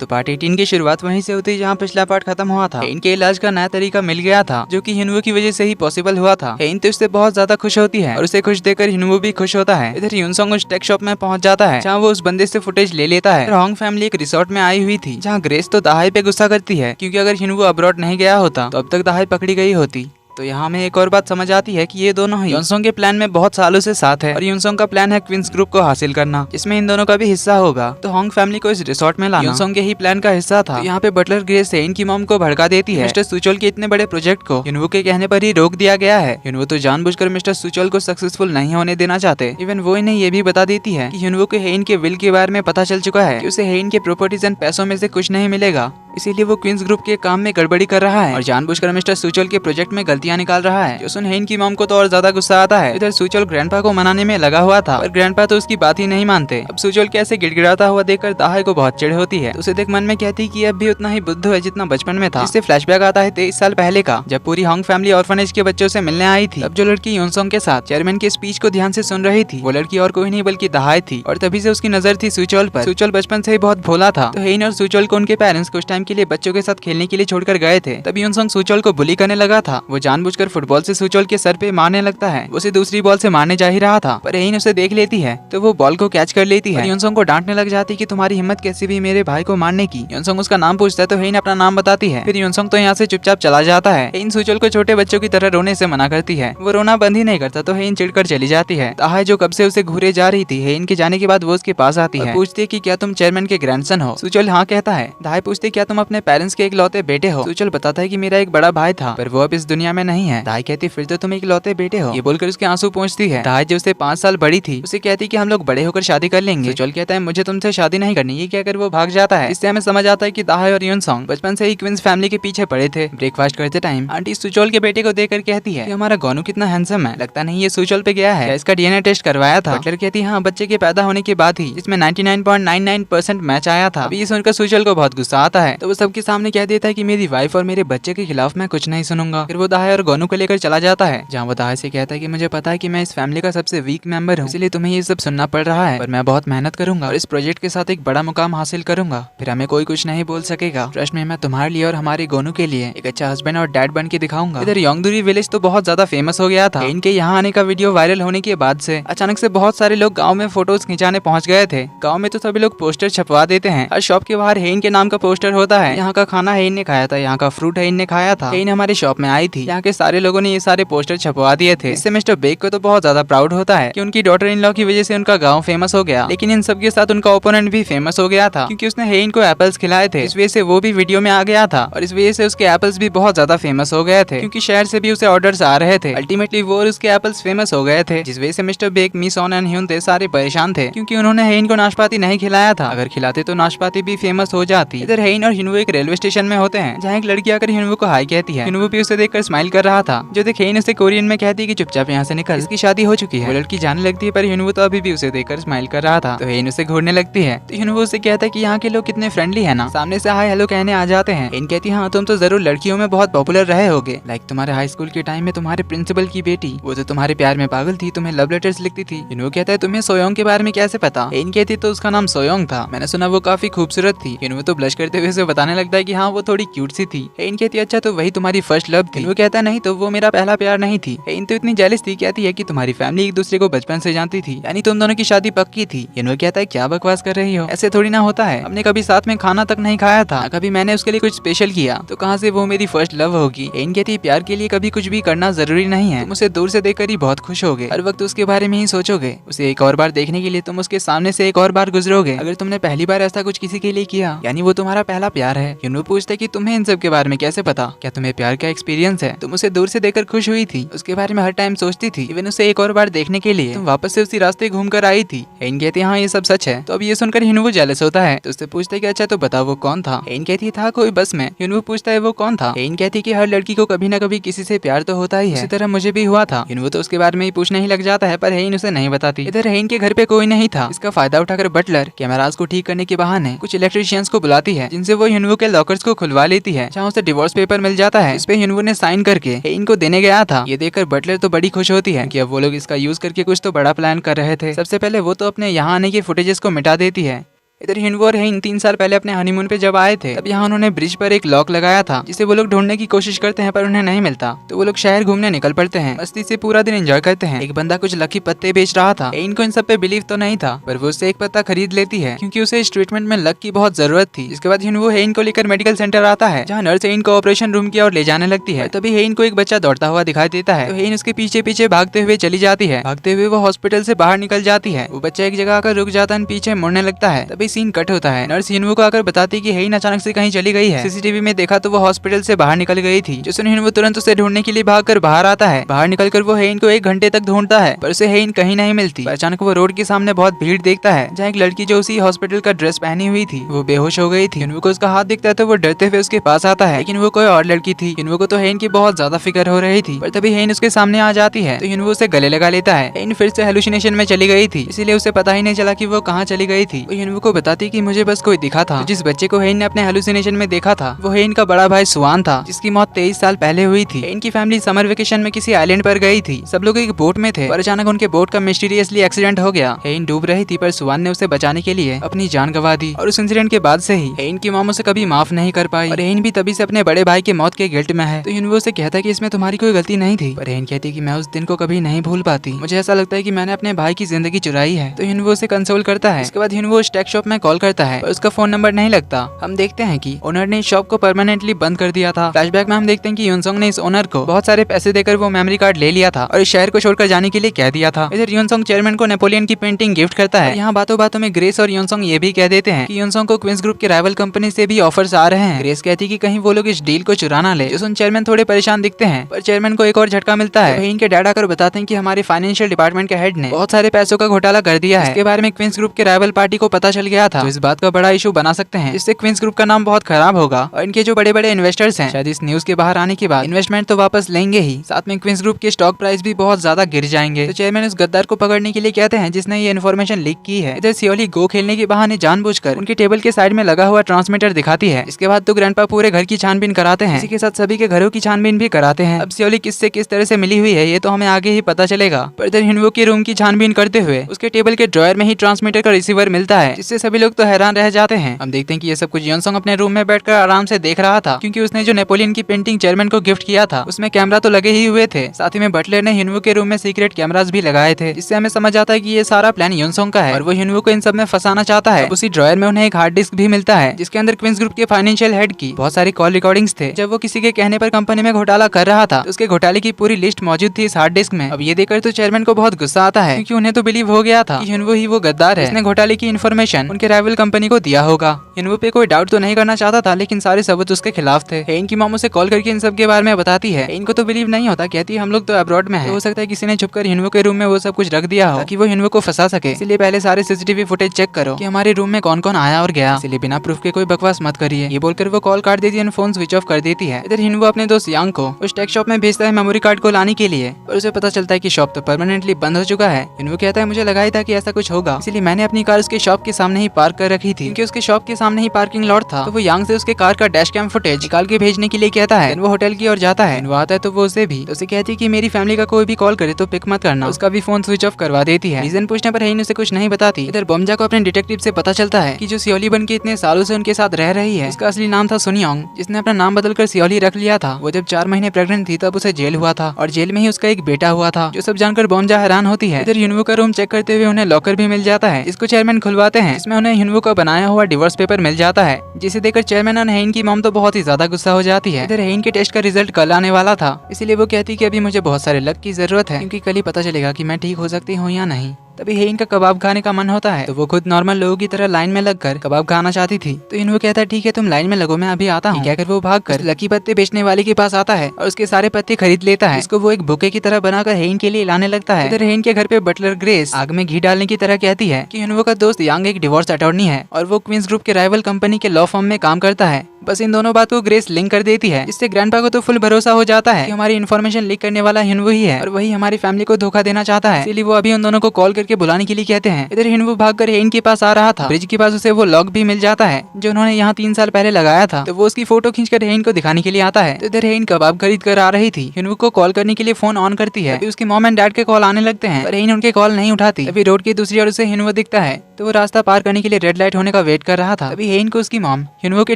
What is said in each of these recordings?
तो पार्ट 18 की शुरुआत वहीं से होती है जहाँ पिछला पार्ट खत्म हुआ था। हेन के इलाज का नया तरीका मिल गया था जो कि हिनवो की वजह से ही पॉसिबल हुआ था। हेन तो उससे बहुत ज्यादा खुश होती है और उसे खुश देखकर हिनवो भी खुश होता है। इधर यूनसोंग उस टेक शॉप में पहुंच जाता है जहाँ वो उस बंदे से फुटेज ले लेता है। होंग फैमिली एक रिसोर्ट में आई हुई थी जहाँ ग्रेस तो दाहाई पे गुस्सा करती है क्योंकि अगर हिनवो अब्रॉड नहीं गया होता तो अब तक दाहाई पकड़ी गई होती। तो यहाँ हमें एक और बात समझ आती है कि ये दोनों ही यूनसोंग के प्लान में बहुत सालों से साथ है और यूनसोंग का प्लान है क्वींस ग्रुप को हासिल करना जिसमें इन दोनों का भी हिस्सा होगा। तो होंग फैमिली को इस रिसोर्ट में लाना यूनसोंग के ही प्लान का हिस्सा था। तो यहाँ पे बटलर ग्रेस सेन की मॉम को भड़का देती है। मिस्टर सुचोल के इतने बड़े प्रोजेक्ट को युनवो के कहने पर ही रोक दिया गया है। युनवो तो जानबूझकर मिस्टर सुचोल को सक्सेसफुल नहीं होने देना चाहते। इवन वो इन्हें ये भी बता देती है कि युनवो को हेन के विल के बारे में पता चल चुका है कि उसे हेन के प्रॉपर्टीज एंड पैसों में से कुछ नहीं मिलेगा, इसीलिए वो क्वींस ग्रुप के काम में गड़बड़ी कर रहा है और जानबूझकर मिस्टर सुचोल के प्रोजेक्ट में गलतियां निकाल रहा है। जो सुन हेन की मॉम को तो और ज्यादा गुस्सा आता है। इधर सुचोल ग्रैंडपा को मनाने में लगा हुआ था पर ग्रैंडपा तो उसकी बात ही नहीं मानते। अब सुचोल के ऐसे गिड़गिड़ाता हुआ देखकर दाहाई को बहुत चिढ़ होती है। तो उसे देख मन में कहती कि अब भी उतना ही बुद्धू है जितना बचपन में था। इससे फ्लैशबैक आता है 23 साल पहले का, जब पूरी होंग फैमिली ऑर्फनेज के बच्चों से मिलने आई थी। अब जो लड़की यूनसोंग के साथ चेयरमैन की स्पीच को ध्यान से सुन रही थी वो लड़की और कोई नहीं बल्कि दाहाई थी और तभी से उसकी नजर थी सुचोल पर। सुचोल बचपन से ही बहुत भोला था। तो हेन और सुचोल को उनके पेरेंट्स कुछ टाइम के लिए बच्चों के साथ खेलने के लिए छोड़कर गए थे। तब यूनसोंग सुचोल को बुली करने लगा था। वो जानबूझकर फुटबॉल से सुचोल के सर पे मारने लगता है। उसे दूसरी बॉल से मारने जा ही रहा था पर हेन उसे देख लेती है तो वो बॉल को कैच कर लेती है। यूनसोंग को डांटने लग जाती कि तुम्हारी हिम्मत कैसी भी मेरे भाई को मारने की। यूनसोंग उसका नाम पूछता है तो हेन अपना नाम बताती है। फिर यूनसोंग तो यहाँ से चुपचाप चला जाता है। हेन सुचोल को छोटे बच्चों की तरह रोने से मना करती है। वो रोना बंद ही नहीं करता तो हेन चिढ़कर चली जाती है। दाहाई जो कब से उसे घूरे जा रही थी, हेन के जाने के बाद वो उसके पास आती है, पूछती है कि क्या तुम चेयरमैन के ग्रैंडसन हो। सुचोल हाँ कहता है। दाहाई पूछती क्या तुम अपने पेरेंट्स के इकलौते बेटे हो। सुचोल बताता है कि मेरा एक बड़ा भाई था पर वो अब इस दुनिया में नहीं है। दाहाई कहती फिर तो तुम इकलौते बेटे हो। ये बोलकर उसके आंसू पहुंचती है। दाहाई जो उससे 5 साल बड़ी थी उसे कहती कि हम लोग बड़े होकर शादी कर लेंगे। सुचोल कहता है मुझे तुमसे शादी नहीं करनी। ये कहकर वो भाग जाता है। इससे हमें समझ आता है कि दाहाई और यूनसोंग बचपन से ही क्वींस फैमिली के पीछे पड़े थे। ब्रेकफास्ट करते टाइम आंटी सुचोल के बेटे को देखकर कहती है कि हमारा गोनू कितना हैंडसम है, लगता नहीं ये सुचोल पे गया है, इसका डीएनए टेस्ट करवाया था। बटलर कहती है हाँ बच्चे के पैदा होने के बाद ही जिसमें 99.99% मैच आया था। अभी ये सुनकर सुचोल को बहुत गुस्सा आता है तो वो सबके सामने कह देता है कि मेरी वाइफ और मेरे बच्चे के खिलाफ मैं कुछ नहीं सुनूंगा। फिर वो दाहाई और गोनू को लेकर चला जाता है जहाँ वो दाहाई से कहता है कि मुझे पता है कि मैं इस फैमिली का सबसे वीक मेंबर हूँ, इसलिए तुम्हें ये सब सुनना पड़ रहा है पर मैं बहुत मेहनत करूंगा और इस प्रोजेक्ट के साथ एक बड़ा मुकाम हासिल करूंगा। फिर हमें कोई कुछ नहीं बोल सकेगा। ट्रस्ट में मैं तुम्हारे लिए और हमारे गोनू के लिए एक अच्छा हस्बैंड और डैड बन के दिखाऊंगा। इधर योंगदुरी विलेज तो बहुत ज्यादा फेमस हो गया था। इनके यहाँ आने का वीडियो वायरल होने के बाद से अचानक से बहुत सारे लोग गाँव में फोटोज खिंचाने पहुंच गए थे। गाँव में तो सभी लोग पोस्टर छपवा देते हैं। हर शॉप के बाहर हेन के नाम का पोस्टर होता है। यहाँ का खाना हेन ने खाया था, यहाँ का फ्रूट हेन ने खाया था। हेन हमारी शॉप में आई थी, यहाँ के सारे लोगों ने ये सारे पोस्टर छपवा दिए थे। इससे मिस्टर बेक को तो बहुत ज्यादा प्राउड होता है कि उनकी डॉटर इन लॉ की वजह से उनका गांव फेमस हो गया। लेकिन इन सब के साथ उनका ओपोनेंट भी फेमस हो गया था क्योंकि उसने हेन को एप्पल्स खिलाए थे। इस वजह से वो भी वीडियो में आ गया था और इस वजह से उसके एप्पल्स भी बहुत ज्यादा फेमस हो गए थे क्योंकि शहर से भी उसे ऑर्डर्स आ रहे थे। अल्टीमेटली वो और उसके एप्पल्स फेमस हो गए थे जिस वजह से mister Baek, miss On and Hyun सारे परेशान थे क्योंकि उन्होंने हेन को नाशपाती नहीं खिलाया था। अगर खिलाते तो नाशपाती भी फेमस हो जाती। इधर हेन और हिनवो एक रेलवे स्टेशन में होते हैं जहाँ एक लड़की आकर हिनवो को हाई कहती है। हिनवो भी उसे देखकर स्माइल कर रहा था। जो देख हेन उसे कोरियन में कहती है कि चुपचाप यहाँ से निकल, इसकी शादी हो चुकी है। वो लड़की जाने लगती है पर हिनवो तो अभी भी उसे देखकर स्माइल कर रहा था। तो हेन उसे घूरने लगती है तो हिनवो उसे कहता है कि यहाँ के लोग कितने फ्रेंडली है ना। सामने से हाय हेलो कहने आ जाते हैं। हेन कहती है हाँ तुम तो जरूर लड़कियों में बहुत पॉपुलर रहे होगे, लाइक तुम्हारे हाई स्कूल के टाइम में तुम्हारे प्रिंसिपल की बेटी, वो तो तुम्हारे प्यार में पागल थी, तुम्हें लव लेटर्स लिखती थी। हिनवो कहता है तुम्हें सोयोंग के बारे में कैसे पता। हेन कहती तो उसका नाम सोयोंग था, मैंने सुना वो काफी खूबसूरत थी। हिनवो तो ब्लश करते हुए उसे बताने लगता है कि हाँ वो थोड़ी क्यूट सी थी। हेन कहती अच्छा तो वही तुम्हारी फर्स्ट लव थी। हिनवो कहता नहीं तो वो मेरा पहला प्यार नहीं थी। हेन तो इतनी जेलस थी, कहती है कि तुम्हारी फैमिली एक दूसरे को बचपन से जानती थी, यानी तुम दोनों की शादी पक्की थी। हिनवो कहता है क्या बकवास कर रही हो, ऐसे थोड़ी ना होता है, हमने कभी साथ में खाना तक नहीं खाया था, कभी मैंने उसके लिए कुछ स्पेशल किया, तो कहाँ से वो मेरी फर्स्ट लव होगी। हेन कहती प्यार के लिए कभी कुछ भी करना जरूरी नहीं है, तुम उसे दूर से देखकर ही बहुत खुश होगे, हर वक्त उसके बारे में ही सोचोगे, उसे एक और बार देखने के लिए तुम उसके सामने से एक और बार गुजरोगे। अगर तुमने पहली बार ऐसा कुछ किसी के लिए किया यानी वो तुम्हारा पहला प्यार है। हिनवो पूछता है कि तुम्हें इन सब के बारे में कैसे पता, क्या तुम्हें प्यार का एक्सपीरियंस है, तुम उसे दूर से देखकर खुश हुई थी, उसके बारे में हर टाइम सोचती थी, इवन उसे एक और बार देखने के लिए तुम वापस से उसी रास्ते घूम कर आई थी। हेन कहती हाँ ये सब सच है। तो अब ये सुनकर हिनवो जेलस होता है तो उससे पूछता है कि अच्छा तो बताओ वो कौन था। हेन कहती था कोई बस में। हिनवो पूछता है वो कौन था। हेन कहती कि हर लड़की को कभी न कभी किसी से प्यार तो होता ही है, इसी तरह मुझे भी हुआ था। हिनवो तो उसके बारे में ही पूछने ही लग जाता है पर हेन उसे नहीं बताती। इधर हेन के घर पे कोई नहीं था। इसका फायदा उठाकर बटलर कैमरास को ठीक करने के बहाने कुछ इलेक्ट्रिशियंस को बुलाती है जिनसे वो हिनवो के लॉकर्स को खुलवा लेती है, जहाँ उसे डिवोर्स पेपर मिल जाता है। इस पे हिनवो ने साइन करके हेन को देने गया था। ये देखकर बटलर तो बड़ी खुश होती है कि अब वो लोग इसका यूज करके कुछ तो बड़ा प्लान कर रहे थे। सबसे पहले वो तो अपने यहाँ आने के फुटेजेस को मिटा देती है। इधर हिनवो और हेइन 3 साल पहले अपने हनीमून पे जब आए थे तब यहाँ उन्होंने ब्रिज पर एक लॉक लगाया था जिसे वो लोग ढूंढने की कोशिश करते हैं पर उन्हें नहीं मिलता। तो वो लोग शहर घूमने निकल पड़ते हैं, मस्ती से पूरा दिन एंजॉय करते हैं। एक बंदा कुछ लकी पत्ते बेच रहा था। हेइन को इन सब पे बिलीव तो नहीं था पर वो उससे एक पत्ता खरीद लेती है क्योंकि उसे इस ट्रीटमेंट में लक की बहुत जरूरत थी। इसके बाद हिनवो हेइन को लेकर मेडिकल सेंटर आता है जहाँ नर्स हेइन को ऑपरेशन रूम की ओर ले जाने लगती है। तभी हेइन को एक बच्चा दौड़ता हुआ दिखाई देता है तो हेइन उसके पीछे पीछे भागते हुए चली जाती है। भागते हुए वो हॉस्पिटल से बाहर निकल जाती है। वो बच्चा एक जगह आकर रुक जाता है, पीछे मुड़ने लगता है। तभी सीन कट होता है। नर्स हिनवो को आकर बताती कि हेइन अचानक से कहीं चली गई है। सीसीटीवी में देखा तो वो हॉस्पिटल से बाहर निकल गई थी। जो सुन हिनवो तुरंत उसे ढूंढने के लिए भागकर बाहर आता है। बाहर निकलकर वो हेइन को 1 घंटे तक ढूंढता है पर उसे हेइन कहीं नहीं मिलती। अचानक वो रोड के सामने बहुत भीड़ देखता है जहाँ एक लड़की जो उसी हॉस्पिटल का ड्रेस पहनी हुई थी वो बेहोश हो गई थी। हिनवो को उसका हाथ दिखता है तो वो डरते हुए उसके पास आता है लेकिन वो कोई और लड़की थी। हिनवो को तो हेइन की बहुत ज्यादा फिक्र हो रही थी पर तभी हेइन उसके सामने आ जाती है तो हिनवो उसे गले लगा लेता है। हेइन फिर से हेलुसिनेशन में चली गई थी इसीलिए उसे पता ही नहीं चला कि वो कहाँ चली गई थी। वो हिनवो को बताती कि मुझे बस कोई दिखा था। जिस बच्चे को हेइन ने अपने हेलुसिनेशन में देखा था वो हेइन का बड़ा भाई सुआन था जिसकी मौत 23 साल पहले हुई थी। हेइन की फैमिली समर वेकेशन में किसी आइलैंड पर गई थी। सब लोग एक बोट में थे पर अचानक उनके बोट का मिस्टीरियसली एक्सीडेंट हो गया। हेइन डूब रही थी पर सुआन ने उसे बचाने के लिए अपनी जान गंवा दी और उस इंसिडेंट के बाद से ही हेइन की मॉम उसे कभी माफ नहीं कर पाई और हेइन भी तभी से अपने बड़े भाई के मौत के गिल्ट में है। तो हिनवो से कहता है कि इसमें तुम्हारी कोई गलती नहीं थी पर हेइन कहती है कि मैं उस दिन को कभी नहीं भूल पाती। मुझे ऐसा लगता है कि मैंने अपने भाई की जिंदगी चुराई है। तो हिनवो उसे कंसोल करता है। इसके बाद हिनवो टेक शॉप में कॉल करता है पर उसका फोन नंबर नहीं लगता। हम देखते हैं कि ओनर ने इस शॉप को परमानेंटली बंद कर दिया था। फ्लैशबैक में हम देखते हैं कि यूनसोंग ने इस ओनर को बहुत सारे पैसे देकर वो मेमोरी कार्ड ले लिया था और इस शहर को छोड़कर जाने के लिए कह दिया था। इधर यूनसोंग चेयरमैन को नेपोलियन की पेंटिंग गिफ्ट करता है। यहाँ बातों बातों में ग्रेस और यूनसोंग ये भी कह देते हैं कि यूनसोंग को क्वींस ग्रुप के राइवल कंपनी से भी ऑफर्स आ रहे हैं। ग्रेस कहती कि कहीं वो लोग इस डील को चुरा ना ले। जो सुन चेयरमैन थोड़े परेशान दिखते हैं पर चेयरमैन को एक और झटका मिलता है। इनके डैड आकर बताते हैं कि हमारे फाइनेंशियल डिपार्टमेंट के हेड ने बहुत सारे पैसों का घोटाला कर दिया है। इसके बारे में क्वींस ग्रुप के राइवल पार्टी को पता चल गया था तो इस बात का बड़ा इशू बना सकते हैं जिससे क्वींस ग्रुप का नाम बहुत खराब होगा और इनके जो बड़े बड़े इन्वेस्टर्स हैं शायद इस न्यूज के बाहर आने के बाद इन्वेस्टमेंट तो वापस लेंगे ही, साथ में क्वींस ग्रुप के स्टॉक प्राइस भी बहुत ज्यादा गिर जाएंगे। तो चेयरमैन उस गद्दार को पकड़ने के लिए कहते हैं जिसने ये इन्फॉर्मेशन लीक की है। इधर सियोली गो खेलने के बहाने जानबूझकर उनके टेबल के साइड में लगा हुआ ट्रांसमीटर दिखाती है। इसके बाद तो ग्रैंडपा पूरे घर की छानबीन कराते हैं, इसी के साथ सभी के घरों की छानबीन भी कराते हैं। अब सियोली किससे किस तरह से मिली हुई है ये तो हमें आगे ही पता चलेगा। पर इधर हिनवो के रूम की छानबीन करते हुए उसके टेबल के ड्रॉयर में ही ट्रांसमीटर का रिसीवर मिलता है जिससे सभी लोग तो हैरान रह जाते हैं। हम देखते हैं कि ये सब कुछ यूनसोंग अपने रूम में बैठकर आराम से देख रहा था क्योंकि उसने जो नेपोलियन की पेंटिंग चेयरमैन को गिफ्ट किया था उसमें कैमरा तो लगे ही हुए थे, साथ ही में बटलर ने हिनवो के रूम में सीक्रेट कैमरास भी लगाए थे जिससे हमें समझ आता है कि ये सारा प्लान यूनसोंग का है और वो हिनवो को इन सब में फंसाना चाहता है। उसी ड्रॉयर में उन्हें एक हार्ड डिस्क भी मिलता है जिसके अंदर क्वींस ग्रुप के फाइनेंशियल हेड की बहुत सारी कॉल रिकॉर्डिंग्स थे। जब वो किसी के कहने पर कंपनी में घोटाला कर रहा था तो उसके घोटाले की पूरी लिस्ट मौजूद थी इस हार्ड डिस्क में। अब ये देखकर तो चेयरमैन को बहुत गुस्सा आता है क्योंकि उन्हें तो बिलीव हो गया था कि हिनवो ही वो गद्दार है, इसने घोटाले की इन्फॉर्मेशन उनके राइवल कंपनी को दिया होगा। हिनवो पे कोई डाउट तो नहीं करना चाहता था लेकिन सारे सबूत उसके खिलाफ थे। हेइन की मॉम उसे कॉल करके इन सब के बारे में बताती है। हेइन को तो बिलीव नहीं होता, कहती है हम लोग तो अब्रॉड में हैं, हो सकता है किसी ने छुपकर हिनवो के रूम में वो सब कुछ रख दिया हो ताकि वो हिनवो को फंसा सके, इसलिए पहले सारे सीसीटीवी फुटेज चेक करो कि हमारे रूम में कौन कौन आया और गया, इसलिए बिना प्रूफ के कोई बकवास मत करिए। ये बोलकर वो कॉल काट देती है, फोन स्विच ऑफ कर देती है। इधर हिनवो अपने दोस्त यांग को उस टेक शॉप में भेजता है मेमोरी कार्ड को लाने के लिए और उसे पता चलता है कि शॉप तो परमानेंटली बंद हो चुका है। हिनवो कहता है मुझे लगा ही था कि ऐसा कुछ होगा, इसलिए मैंने अपनी कार उसके शॉप के सामने ही पार्क कर रखी थी क्योंकि उसके शॉप के सामने ही पार्किंग लॉट था। तो वो यांग से उसके कार का डैश कैम फुटेज निकाल के भेजने के लिए कहता है। वो होटल की ओर जाता है, वो आता है तो वो उसे भी उसे कहती है कि मेरी फैमिली का कोई भी कॉल करे तो पिक मत करना, उसका भी फोन स्विच ऑफ करवा देती है। रीजन पूछने पर हेइन उसे कुछ नहीं बताती। इधर बोमजा को अपने डिटेक्टिव से पता चलता है कि जो सियोली बन के इतने सालों से उनके साथ रह रही है उसका असली नाम था सुनियोंग, जिसने अपना नाम बदलकर सियोली रख लिया था। वो जब 4 महीने प्रेग्नेंट थी तब उसे जेल हुआ था और जेल में ही उसका एक बेटा हुआ था, जो सब जानकर बोमजा हैरान होती है। इधर हिनवो का रूम चेक करते हुए उन्हें लॉकर भी मिल जाता है, इसको चेयरमैन खुलवाते हैं। इसमें उन्हें हिनवो का बनाया हुआ डिवोर्स पेपर मिल जाता है, जिसे देखकर चेयरमैन और हेइन की मॉम तो बहुत ही ज्यादा गुस्सा हो जाती है। इधर हेइन के टेस्ट का रिजल्ट कल आने वाला था, इसीलिए वो कहती कि अभी मुझे बहुत सारे लक की जरूरत है क्योंकि कल ही पता चलेगा कि मैं ठीक हो सकती हूँ या नहीं। तभी हेइन का कबाब खाने का मन होता है तो वो खुद नॉर्मल लोगों की तरह लाइन में लगकर कबाब खाना चाहती थी। तो हिनवो कहता है ठीक है तुम लाइन में लगो, मैं अभी आता हूँ। कहकर वो भागकर लकी पत्ते बेचने वाले के पास आता है और उसके सारे पत्ते खरीद लेता है। इसको वो एक बुके की तरह बनाकर हेइन के लिए लाने लगता है। इधर हेइन के घर पे बटलर ग्रेस आग में घी डालने की तरह कहती है कि हिनवो का दोस्त यांग एक डिवोर्स अटॉर्नी है और वो क्वींस ग्रुप के राइवल कंपनी के लॉ फर्म में काम करता है। बस इन दोनों बात को ग्रेस लिंक कर देती है, जिससे ग्रैंडपा को तो फुल भरोसा हो जाता है कि हमारी इन्फॉर्मेशन लीक करने वाला हिनवू ही है और वही हमारी फैमिली को धोखा देना चाहता है। इसलिए वो अभी उन दोनों को कॉल करके बुलाने के लिए कहते हैं। इधर हिनवू भागकर हेन के पास आ रहा था। ब्रिज के पास उसे वो लॉक भी मिल जाता है जो उन्होंने यहाँ 3 साल पहले लगाया था, तो वो उसकी फोटो खींचकर हेन को दिखाने के लिए आता है। तो इधर हेन कबाब खरीद कर आ रही थी। हिनवू को कॉल करने के लिए फोन ऑन करती है। उसकी मॉम एंड डैड के कॉल आने लगते हैं पर हेन उनके कॉल नहीं उठाती। तभी रोड की दूसरी ओर से हिनवू दिखता है, तो वो रास्ता पार करने के लिए रेड लाइट होने का वेट कर रहा था। तभी हेन को उसकी मॉम हिनवू के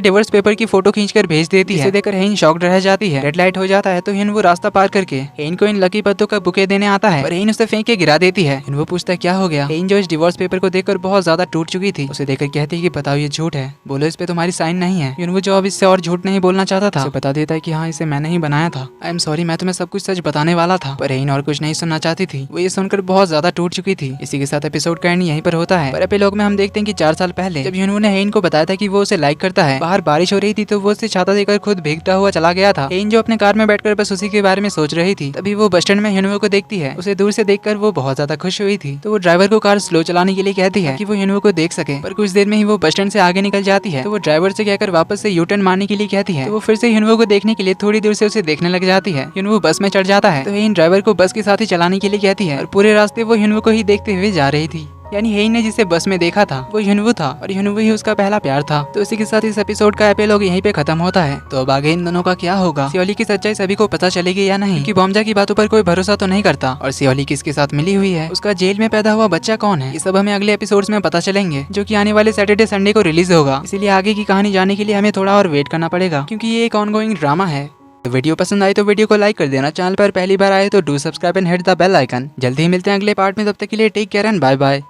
डिवोर्स पेपर की फोटो खींचकर भेज देती है। इसे देखकर हेन शॉक्ड रह जाती है। रेड लाइट हो जाता है तो हिनवू रास्ता पार करके हेन को इन लकी पत्तों का बुके देने आता है, पर हेन उसे फेंक के गिरा देती है। हिनवू पूछता है क्या हो गया। हेन जो इस डिवोर्स पेपर को देखकर बहुत ज्यादा टूट चुकी थी, उसे देखकर कहती है कि बताओ ये झूठ है, बोलो इस पे तुम्हारी साइन नहीं है। हिनवू जो अब इससे और झूठ नहीं बोलना चाहता था, उसे बता देता है कि हाँ इसे मैंने ही बनाया था। आई एम सॉरी, मैं तुम्हें सब कुछ सच बताने वाला था। पर हेन और कुछ नहीं सुनना चाहती थी, वो ये सुनकर बहुत ज्यादा टूट चुकी थी। इसी के साथ एपिसोड का एंड यहीं पर होता है। पर एपिलॉग में हम देखते हैं कि 4 साल पहले जब हिनवू ने हेन को बताया था कि वो उसे लाइक करता है, बाहर बारिश हो रही थी तो वो उसे छाता देकर खुद भीगता हुआ चला गया था। हेन जो अपने कार में बैठकर बस उसी के बारे में सोच रही थी, तभी वो बस स्टैंड में हिनवू को देखती है। उसे दूर से देखकर वो बहुत ज्यादा खुश हुई थी, तो वो ड्राइवर को कार स्लो चलाने के लिए कहती है कि वो हिनवू को देख सके। पर कुछ देर में ही वो बस स्टैंड से आगे निकल जाती है, तो वो ड्राइवर से कहकर वापस से यू टर्न मारने के लिए कहती है। तो वो फिर से हिनवू को देखने के लिए थोड़ी दूर से उसे देखने लग जाती है। हिनवू बस में चढ़ जाता है, तो हेन ड्राइवर को बस के साथ ही चलाने के लिए कहती है और पूरे रास्ते वो हिनवू को ही देखते हुए जा रही थी। यानी हेन ने जिसे बस में देखा था वो हिनवू था और हिनवू ही उसका पहला प्यार था। तो इसी के साथ इस एपिसोड का एपिलॉग यहीं पे खत्म होता है। तो अब आगे इन दोनों का क्या होगा, सियोली की सच्चाई सभी को पता चलेगी या नहीं, क्योंकि बॉम्जा की बातों पर कोई भरोसा तो नहीं करता। और सियोली किसके साथ मिली हुई है, उसका जेल में पैदा हुआ बच्चा कौन है, ये सब हमें अगले एपिसोड्स में पता चलेंगे, जो कि आने वाले सैटरडे संडे को रिलीज होगा। इसीलिए आगे की कहानी जानने के लिए हमें थोड़ा और वेट करना पड़ेगा, क्योंकि ये एक ऑनगोइंग ड्रामा है। तो वीडियो पसंद आई तो वीडियो को लाइक कर देना, चैनल पर पहली बार आए तो do subscribe and hit the bell icon. जल्दी ही मिलते हैं अगले पार्ट में, तब तक के लिए take care and bye bye.